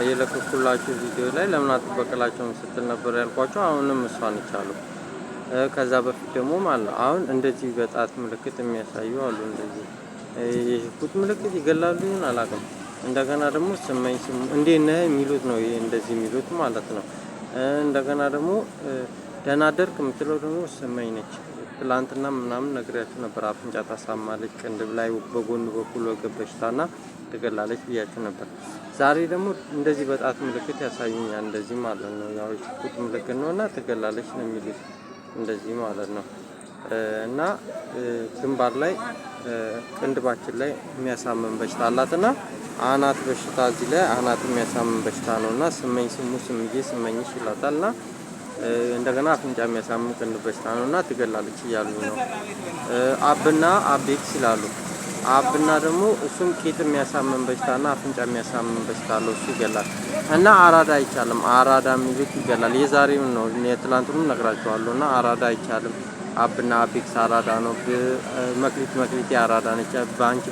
የለቀኩላችሁ ቪዲዮ ላይ ለምን አትበቀላቸውም ስትል ነበር ያልኳቸው። አሁንም እሷን ይቻሉ ከዛ በፊት ደግሞ ማለት አሁን እንደዚህ በጣት ምልክት የሚያሳዩ አሉ። እንደዚህ የሽጉጥ ምልክት ይገላሉ ይሁን አላውቅም። እንደገና ደግሞ ስመኝ ስሙ እንዴት ነህ የሚሉት ነው ይሄ እንደዚህ የሚሉት ማለት ነው። እንደገና ደግሞ ደህና አደርክ የምትለው ደግሞ ስመኝ ነች። ትላንትና ምናምን ነግሬያችሁ ነበር። አፍንጫ ታሳማለች፣ ቅንድብ ላይ በጎን በኩል ወገብ በሽታና ትገላለች ብያችሁ ነበር። ዛሬ ደግሞ እንደዚህ በጣት ምልክት ያሳዩኛል እንደዚህ ማለት ነው። ያው ሽጉጥ ምልክት ነውና ትገላለች ነው የሚሉት እንደዚህ ማለት ነው። እና ግንባር ላይ ቅንድባችን ላይ የሚያሳምም በሽታ አላትና አናት በሽታ እዚህ ላይ አናት የሚያሳምም በሽታ ነውና ስመኝ ስሙ ስምዬ ስመኝሽ ይላታልና እንደገና አፍንጫ የሚያሳምም ቅንድብ በሽታ ነውና ትገላለች እያሉ ነው። አብና አቤክስ ይላሉ። አብና ደግሞ እሱም ቂጥ የሚያሳምም በሽታና አፍንጫ የሚያሳምም በሽታ አለው እሱ ይገላል። እና አራዳ አይቻልም። አራዳ የሚሉት ይገላል። የዛሬውን ነው የትላንቱንም ነግራቸዋለሁ። እና አራዳ አይቻልም። አብና አቤክስ አራዳ ነው። መክሊት አራዳ ነች። ባንቺ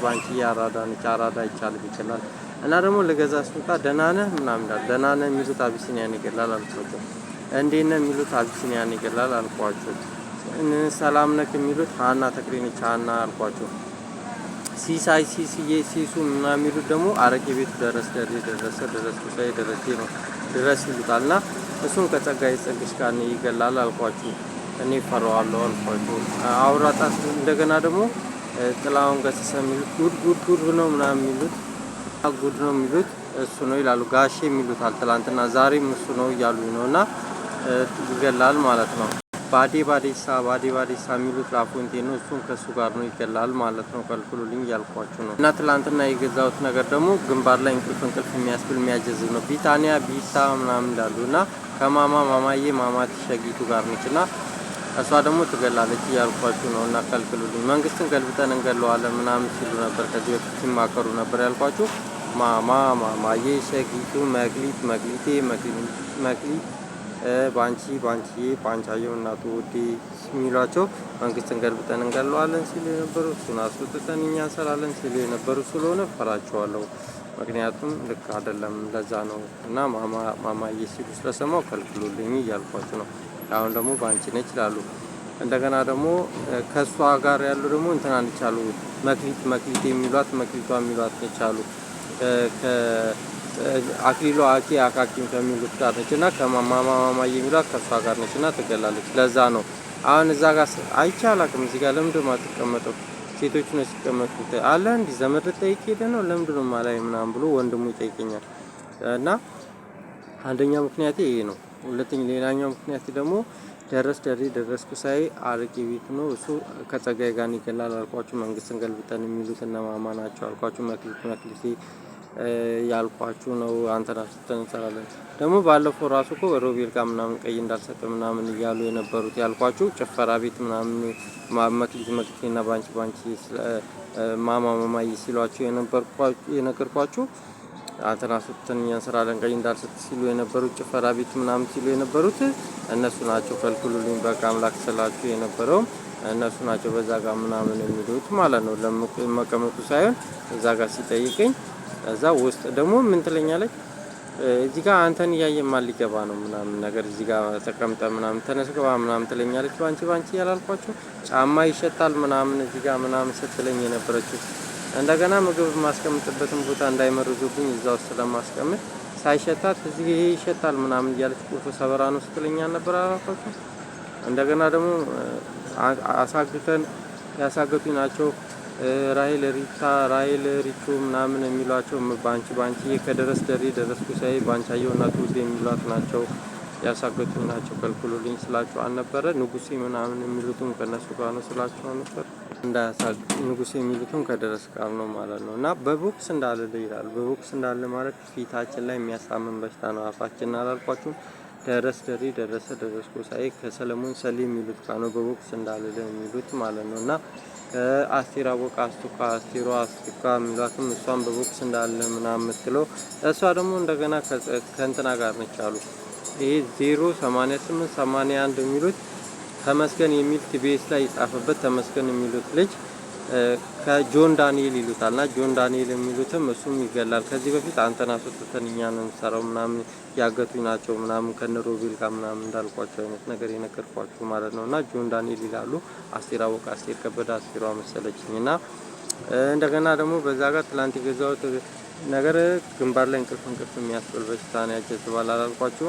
አራዳ ነች። አራዳ አይቻልም ይችላል። እና ደግሞ ለገዛ ስውጣ ደህና ነህ ምናምን ይላል። ደህና ነህ የሚሉት አቢሲኒያን ይገላል አልኳቸው። እንዴት ነህ የሚሉት አቢሲኒያን ይገላል አልኳቸው። ሰላም ነህ የሚሉት ሀና ተክሌ ነች ሀና አልኳቸው። ሲሳይ ሲስዬ ሲሱ ምናምን የሚሉት ደግሞ አረቄ ቤቱ ደረስ ኩሳዬ ደረሴ ነው ድረስ ይሉታልና እሱም ከጸጋዬ ጸግሽ ጋር ይገላል አልኳችሁ። እኔ ፈራዋለሁ አልኳችሁ። አውራጣት እንደገና ደግሞ ጥላውን ገሰሰ የሚሉት ጉድ ነው ምናምን የሚሉት ጉድ ነው የሚሉት እሱ ነው ይላሉ። ጋሼ የሚሉታል ትላንትና ዛሬም እሱ ነው እያሉኝ ነውና ይገላል ማለት ነው። ባዴሳ የሚሉት ላፎንቴ ነው። እሱም ከሱ ጋር ነው ይገላል ማለት ነው። ከልክሉልኝ እያልኳችሁ ነው። እና ትላንትና የገዛሁት ነገር ደግሞ ግንባር ላይ እንቅልፍ የሚያስብል የሚያጀዝብ ነው። ቢታኒያ ቢታ ምናምን እንዳሉ እና ከማማዬ ማማት ሸጊቱ ጋር ነች እና እሷ ደግሞ ትገላለች እያልኳችሁ ነው። እና ከልክሉልኝ መንግስትን ገልብጠን እንገለዋለን ምናምን ሲሉ ነበር። ከዚህ በፊት ሲማከሩ ነበር ያልኳችሁ። ማማዬ ሸጊቱ መክሊት ባንቻየው እናቱ ውዴ የሚሏቸው መንግስትን ገልብጠን እንገለዋለን ሲሉ የነበሩ እሱን አስወጥተን እኛ እንሰራለን ሲሉ የነበሩ ስለሆነ ፈራቸዋለሁ። ምክንያቱም ልክ አይደለም ለዛ ነው። እና ማማዬ ሲሉ ስለሰማው ከልክሉልኝ እያልኳችሁ ነው። አሁን ደግሞ ባንቺ ነች ይላሉ። እንደገና ደግሞ ከሷ ጋር ያሉ ደግሞ እንትና ይቻሉ መክሊት የሚሏት መክሊቷ የሚሏት ይቻሉ አክሊሎ አካኪም ከሚሉት ጋር ነች እና ከማማዬ የሚሏት ከሷ ጋር ነች እና ትገላለች። ለዛ ነው አሁን እዛ ጋር አይቻላቅም። እዚህ ጋር ለምንድን ነው የማትቀመጠው? ሴቶች ነው ሲቀመጡት አለ እንዲህ ዘመድ ልጠይቅ ሄደ ነው ለምንድን ነው ማላይ ምናምን ብሎ ወንድሙ ይጠይቀኛል። እና አንደኛ ምክንያት ይሄ ነው። ሌላኛው ምክንያት ደግሞ ደረስኩ ሳይ አረቄ ቤት ነው እሱ ከጸጋዬ ጋር ይገላል አልኳችሁ። መንግስትን ገልብጠን የሚሉት እነ ማማ ናቸው አልኳችሁ። መክሊቴ ያልኳችሁ ነው። አንተና ስትተን እንሰራለን ደግሞ ባለፈው ራሱ እኮ ሮቤል ጋር ምናምን ቀይ እንዳልሰጠ ምናምን እያሉ የነበሩት ያልኳችሁ ጭፈራ ቤት ምናምን መክሊቴና ባንቺ ማማዬ ሲሏችሁ የነገርኳችሁ አንተና ስትተን እንሰራለን ቀይ እንዳልሰጥ ሲሉ የነበሩት ጭፈራ ቤት ምናምን ሲሉ የነበሩት እነሱ ናቸው። ከልክሉልኝ በቃ አምላክ ስላችሁ የነበረው እነሱ ናቸው። በዛ ጋር ምናምን የሚሉት ማለት ነው። ለመቀመጡ ሳይሆን እዛ ጋር ሲጠይቀኝ እዛ ውስጥ ደግሞ ምን ትለኛለች? እዚህ ጋር አንተን እያየማ ሊገባ ነው ምናምን ነገር እዚህ ጋር ተቀምጠ ምናምን ተነስገባ ምናምን ትለኛለች። ባንቺ ያላልኳችሁ ጫማ ይሸጣል ምናምን እዚህ ጋር ምናምን ስትለኝ የነበረችው እንደገና ምግብ ማስቀምጥበትን ቦታ እንዳይመርዙብኝ እዛ ውስጥ ስለማስቀምጥ ሳይሸጣት እዚህ ይሄ ይሸጣል ምናምን እያለች ቁልፍ ሰበራ ነው ስትለኛ ነበር አላልኳችሁ። እንደገና ደግሞ ያሳገቱኝ ናቸው። ራሄል ሪቹ ምናምን የሚሏቸው ባንቺ ከደረስ ደረስኩ ሳይ ባንቻየው እናቱ ውዴ የሚሏት ናቸው። ያሳገቱኝ ናቸው። ከልክሉልኝ ስላቸው አልነበረ ንጉሴ ምናምን የሚሉትም ከነሱ ጋር ነው ስላቸው ነበር። ንጉሴ የሚሉትም ከደረስ ጋር ነው ማለት ነው። እና በቦክስ እንዳለ ይላል። በቦክስ እንዳለ ማለት ፊታችን ላይ የሚያሳምን በሽታ ነው። አፋችን አላልኳችሁም? ደረስኩ ሳይ ከሰለሞን ሰሊ የሚሉት ጋር ነው በቦክስ እንዳለ የሚሉት ማለት ነው። እና አስቴር አወቀ አስቱካ የሚሏትም እሷን በቦክስ እንዳለ ምናምን የምትለው እሷ ደግሞ እንደገና ከእንትና ጋር ነች አሉ። ይሄ 08881 የሚሉት ተመስገን የሚል ቲቢኤስ ላይ የጻፈበት ተመስገን የሚሉት ልጅ ከጆን ዳንኤል ይሉታልና ጆን ዳንኤል የሚሉትም እሱም ይገላል። ከዚህ በፊት አንተን አስወጥተን እኛ ነው የምንሰራው ምናምን ያገቱኝ ናቸው ምናምን ከነሮቤል ጋር ምናምን እንዳልኳቸው አይነት ነገር የነገርኳችሁ ማለት ነው። እና ጆን ዳንኤል ይላሉ። አስቴር አወቀ፣ አስቴር ከበደ፣ አስቴሯ መሰለችኝ። እና እንደገና ደግሞ በዛ ጋር ትላንት የገዛሁት ነገር ግንባር ላይ እንቅልፍ የሚያስብል በሽታ ነው ያጀዝባል አላልኳችሁ?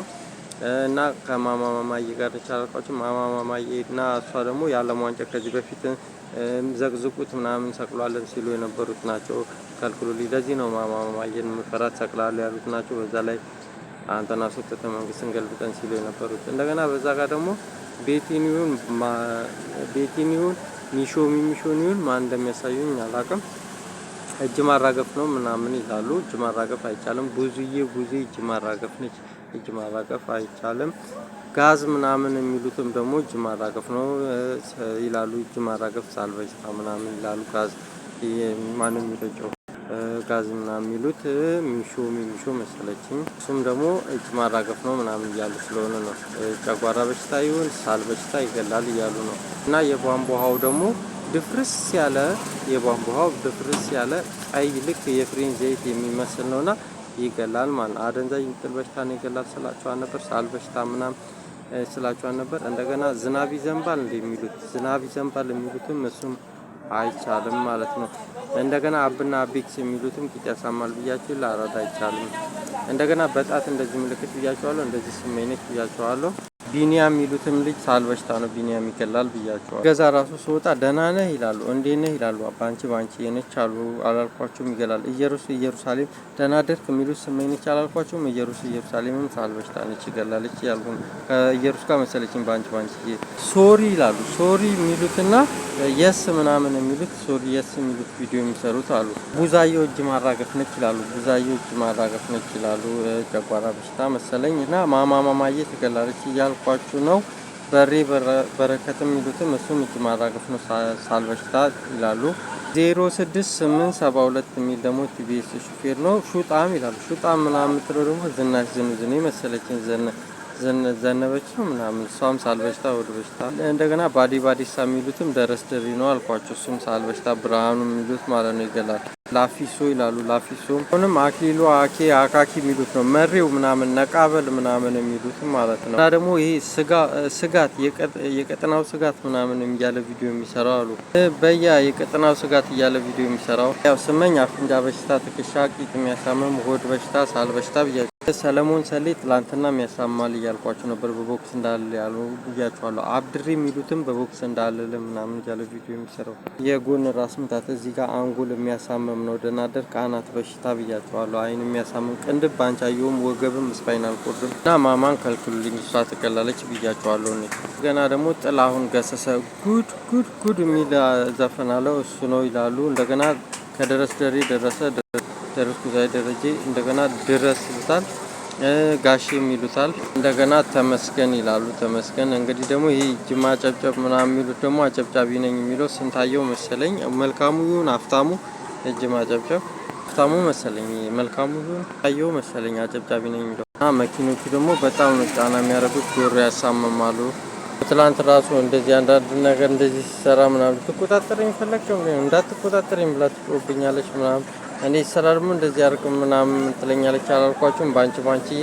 እና ከማማ ማማዬ ጋር ተቻላልኳችሁ። ማማ ማማዬ እና እሷ ደግሞ የዓለም ዋንጫ ከዚህ በፊት ዘቅዝቁት ምናምን ሰቅሏለን ሲሉ የነበሩት ናቸው። ከልክሉልኝ። ለዚህ ነው ማማ ማማዬን ምፈራት ሰቅላለሁ ያሉት ናቸው። በዛ ላይ አንተን አስወጥተን መንግስትን ገልብጠን ሲሉ የነበሩት። እንደገና በዛ ጋር ደግሞ ቤቲኒውን ሚሾን ማን እንደሚያሳዩኝ አላውቅም። እጅ ማራገፍ ነው ምናምን ይላሉ። እጅ ማራገፍ አይቻልም። ብዙዬ እጅ ማራገፍ ነች። እጅ ማራገፍ አይቻልም። ጋዝ ምናምን የሚሉትም ደግሞ እጅ ማራገፍ ነው ይላሉ። እጅ ማራገፍ ሳልበሽታ ምናምን ይላሉ። ጋዝ ማንም የሚረጨው ጋዝ ምናምን የሚሉት ሚሾ መሰለችኝ። እሱም ደግሞ እጅ ማራገፍ ነው ምናምን እያሉ ስለሆነ ነው። ጨጓራ በሽታ ይሁን ሳል በሽታ ይገላል እያሉ ነው። እና የቧንቧ ውሃው ደግሞ ድፍርስ ያለ ቀይ ልክ የፍሬን ዘይት የሚመስል ነውና ይገላል ማለት ነው። አደንዛዥ ጥል በሽታ ነው ይገላል ስላቸው ነበር። ሳል በሽታ ምናምን ስላቸው ነበር። እንደገና ዝናብ ይዘንባል የሚሉትም እሱም አይቻልም ማለት ነው። እንደገና አብና አቤክስ የሚሉትም ቂጥ ያሳማል ብያችሁ ለአራዳ አይቻልም። እንደገና በጣት እንደዚህ ምልክት ብያቸዋለሁ። እንደዚህ ስሜነች ብያቸዋለሁ። ቢኒያም የሚሉትም ልጅ ሳል በሽታ ነው። ቢኒያም ይገላል ብያቸዋለሁ። ገዛ ራሱ ስወጣ ደህና ነህ ይላሉ። እንዴት ነህ ይላሉ። ባንቺ የነች አሉ አላልኳቸውም? ይገላል። ኢየሩሳሌም ደህና ደርክ የሚሉት ስሜነች አላልኳቸውም? ኢየሩሳሌምም ሳል በሽታ ነች ይገላለች ያልኩ ከኢየሩስ ጋር መሰለችኝ። ባንቺ ሶሪ ይላሉ። ሶሪ የሚሉትና የስ ምናምን የሚሉት ሶሪ የስ የሚሉት ቪዲዮ የሚሰሩት አሉ። ቡዛየው እጅ ማራገፍ ነች ይላሉ። ጨጓራ በሽታ መሰለኝ። እና ማማዬ ትገላለች እያልኳችሁ ነው። በሬ በረከት የሚሉትም እሱም እጅ ማራገፍ ነው ሳል በሽታ ይላሉ። 06872 የሚል ደግሞ ቲቢኤስ ሹፌር ነው። ሹጣም ይላሉ። ሹጣም ምናምን የምትለው ደግሞ ዝናሽ ዝኑዝኔ መሰለችኝ። ዘነበች ነው ምናምን እሷም ሳል በሽታ ወደ በሽታ። እንደገና ባዲሳ የሚሉትም ደረስ ደሪ ነው አልኳቸው። እሱም ሳል በሽታ። ብርሃኑ የሚሉት ማለት ነው ይገላል። ላፊሶ ይላሉ። ላፊሶ ሆንም አክሊሉ አካኪ የሚሉት ነው። መሬው ምናምን ነቃበል ምናምን የሚሉት ማለት ነው። እና ደግሞ ይሄ ስጋት የቀጠናው ስጋት ምናምን እያለ ቪዲዮ የሚሰራው አሉ። የቀጠናው ስጋት እያለ ቪዲዮ የሚሰራው ያው ስመኝ አፍንጫ በሽታ፣ ትከሻ ቂጥ የሚያሳምም፣ ሆድ በሽታ፣ ሳል በሽታ ብያ ሰለሞን ሰሌ ትላንትና የሚያሳማል እያልኳቸው ነበር። በቦክስ እንዳለ ያሉ ብያቸዋለሁ። አብድሬ የሚሉትም በቦክስ እንዳለ ምናምን እያለ ቪዲዮ የሚሰራው የጎን ራስ ምታት እዚህ ጋር አንጎል የሚያሳምም ነው። ደናደር ከአናት በሽታ ብያቸዋለሁ። አይን የሚያሳምም፣ ቅንድብ ባንቻየውም፣ ወገብም፣ ስፓይናል ኮርድም እና ማማን ከልክሉልኝ እሷ ትቀላለች ብያቸዋለሁ። ገና ደግሞ ጥላሁን ገሰሰ ጉድ የሚል ዘፈናለው እሱ ነው ይላሉ። እንደገና ከደረስ ደሬ ደረስኩ ዛይ ደረጀ እንደገና ድረስ ይሉታል። ጋሼም ይሉታል። እንደገና ተመስገን ይላሉ። ተመስገን እንግዲህ ደግሞ ይሄ ጅማ ጨብጨብ ምናምን የሚሉት ደግሞ አጨብጫቢ ነኝ የሚለው ስንታየው መሰለኝ። መልካሙ ይሁን አፍታሙ ጅማ ጨብጨብ አፍታሙ መሰለኝ። መልካሙ ይሁን ታየው መሰለኝ አጨብጫቢ ነኝ የሚለው እና መኪኖቹ ደግሞ በጣም ነው ጫና የሚያደርጉት። ጆሮ ያሳምማሉ። ትላንት ራሱ እንደዚህ አንዳንድ ነገር እንደዚህ ሲሰራ ምናምን ትቆጣጠረኝ ፈለግቸው እንዳትቆጣጠረኝ ብላ ትጮህብኛለች ምናምን። እኔ ስራ ደግሞ እንደዚህ አርቅ ምናምን ትለኛለች አላልኳችሁም? ባንቺዬ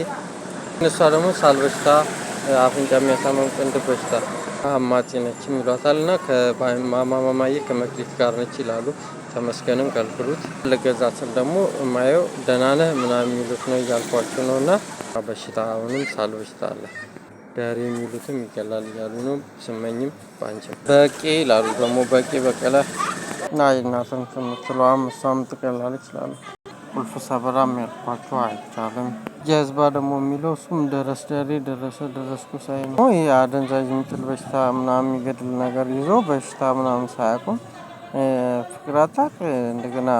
እሷ ደግሞ ሳል በሽታ፣ አፍንጫ የሚያሳመም፣ ቅንድብ በሽታ አማጺ ነች ይሏታል። እና ከማማዬ ከመክሊት ጋር ነች ይላሉ። ተመስገንን ከልክሉት። ለገዛ ስል ደግሞ የማየው ደህና ነህ ምናምን የሚሉት ነው እያልኳችሁ ነው። እና በሽታ አሁንም ሳል በሽታ አለ። ዳሪ የሚሉትም ይገላል እያሉ ነው። ስመኝም ባንቺም በቄ ይላሉ። ደግሞ በቄ በቀለ እና እናትም የምትለዋም እሷም ትቀላለች ይችላሉ። ቁልፍ ሰበራም ያልኳቸው አይቻልም። የህዝባ ደግሞ የሚለው እሱም ደረስኩ ሳይ ነው። ይህ አደንዛዥ የሚጥል በሽታ ምናምን የሚገድል ነገር ይዞ በሽታ ምናምን ሳያውቁም ፍቅር አታቅ እንደገና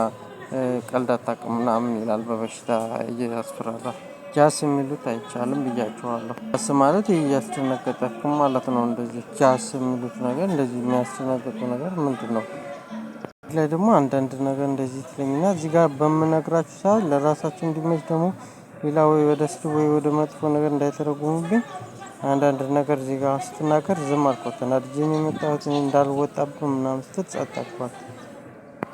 ቀልድ አታውቅም ምናምን ይላል። በበሽታ እያስፈራራ ጃስ የሚሉት አይቻልም ብያቸዋለሁ። ጃስ ማለት ይህ እያስደነገጠክም ማለት ነው። እንደዚህ ጃስ የሚሉት ነገር እንደዚህ የሚያስደነግጡ ነገር ምንድን ነው? ላይ ደግሞ አንዳንድ ነገር እንደዚህ ትለኝና እዚህ ጋር በምነግራችሁ ሰዓት ለራሳችሁ እንዲመች ደግሞ ሌላ ወይ ወደ ስድብ ወይ ወደ መጥፎ ነገር እንዳይተረጉሙብኝ አንዳንድ ነገር እዚህ ጋር ስትናገር ዝም አልኳት። ተናድጄ የመጣሁት እንዳልወጣብህ ምናምን ስትል ጸጥ አልኳት።